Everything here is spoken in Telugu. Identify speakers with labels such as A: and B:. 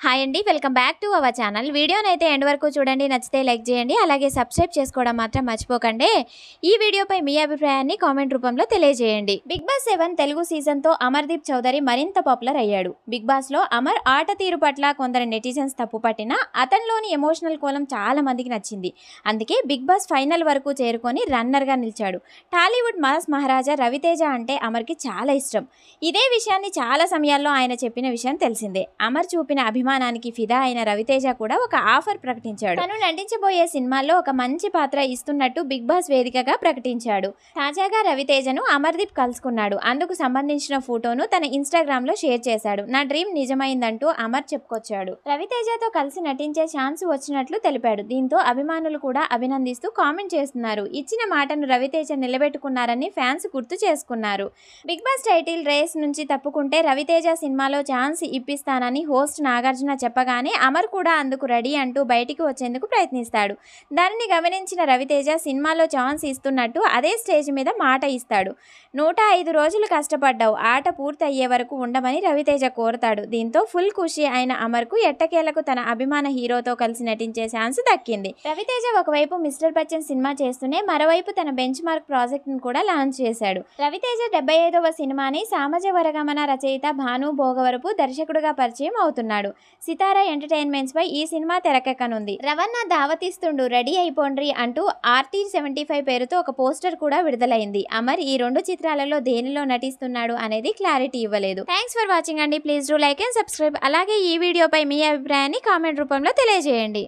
A: హాయ్ అండి, welcome back to our channel. వీడియోనైతే ఎండ్ వరకు చూడండి, నచ్చితే లైక్ చేయండి, అలాగే సబ్స్క్రైబ్ చేసుకోవడం మాత్రం మర్చిపోకండి. ఈ వీడియోపై మీ అభిప్రాయాన్ని కామెంట్ రూపంలో తెలియజేయండి. బిగ్ బాస్ 7 తెలుగు సీజన్తో అమర్దీప్ చౌదరి మరింత పాపులర్ అయ్యాడు. బిగ్ బాస్లో అమర్ ఆట తీరు పట్ల కొందరు నెటిజన్స్ తప్పు పట్టినా అతనిలోని ఎమోషనల్ కోణం చాలా మందికి నచ్చింది. అందుకే బిగ్ బాస్ ఫైనల్ వరకు చేరుకొని రన్నర్గా నిలిచాడు. టాలీవుడ్ మాస్ మహారాజా రవితేజ అంటే అమర్కి చాలా ఇష్టం. ఇదే విషయాన్ని చాలా సమయాల్లో ఆయన చెప్పిన విషయం తెలిసిందే. అమర్ చూపిన అభిమానానికి ఫిదా అయిన రవితేజ కూడా ఒక ఆఫర్ ప్రకటించాడు. తను నటించబోయే సినిమాల్లో ఒక మంచి పాత్ర ఇస్తున్నట్టు బిగ్ బాస్ వేదికగా ప్రకటించాడు. తాజాగా రవితేజను అమర్దీప్ కలుసుకున్నాడు. అందుకు సంబంధించిన ఫోటోను తన ఇన్స్టాగ్రామ్ లో షేర్ చేశాడు. నా డ్రీమ్ నిజమైందంటూ అమర్ చెప్పుకొచ్చాడు. రవితేజతో కలిసి నటించే ఛాన్స్ వచ్చినట్లు తెలిపాడు. దీంతో అభిమానులు కూడా అభినందిస్తూ కామెంట్ చేస్తున్నారు. ఇచ్చిన మాటను రవితేజ నిలబెట్టుకున్నారని ఫ్యాన్స్ గుర్తు చేసుకున్నారు. బిగ్ బాస్ టైటిల్ రేస్ నుంచి తప్పుకుంటే రవితేజ సినిమాలో ఛాన్స్ ఇప్పిస్తానని హోస్ట్ నాగార్జున చెప్పగానే అమర్ కూడా అందుకు రెడీ అంటూ బయటికి వచ్చేందుకు ప్రయత్నిస్తాడు. దానిని గమనించిన రవితేజ సినిమాలో ఛాన్స్ ఇస్తున్నట్టు అదే స్టేజ్ మీద మాట ఇస్తాడు. 105 రోజులు కష్టపడ్డావు, ఆట పూర్తి అయ్యే వరకు ఉండమని రవితేజ కోరతాడు. దీంతో ఫుల్ ఖుషి అయిన అమర్కు ఎట్టకేలకు తన అభిమాన హీరోతో కలిసి నటించే ఛాన్స్ దక్కింది. రవితేజ ఒకవైపు మిస్టర్ బచ్చన్ సినిమా చేస్తూనే మరోవైపు తన బెంచ్ మార్క్ ప్రాజెక్ట్ ను కూడా లాంచ్ చేశాడు. రవితేజ 75వ సినిమాని సామాజ వరగమన రచయిత భాను భోగవరపు దర్శకుడుగా పరిచయం అవుతున్నాడు. సితారా ఎంటర్టైన్మెంట్స్ పై ఈ సినిమా తెరకెక్కనుంది. రవణ దావతిస్తుండు, రెడీ అయిపోండ్రి అంటూ RT75 పేరుతో ఒక పోస్టర్ కూడా విడుదలైంది. అమర్ ఈ 2 చిత్రాలలో దేనిలో నటిస్తున్నాడు అనేది క్లారిటీ ఇవ్వలేదు. థ్యాంక్స్ ఫర్ వాచింగ్ అండి. Please do like and subscribe. అలాగే ఈ వీడియోపై మీ అభిప్రాయాన్ని కామెంట్ రూపంలో తెలియజేయండి.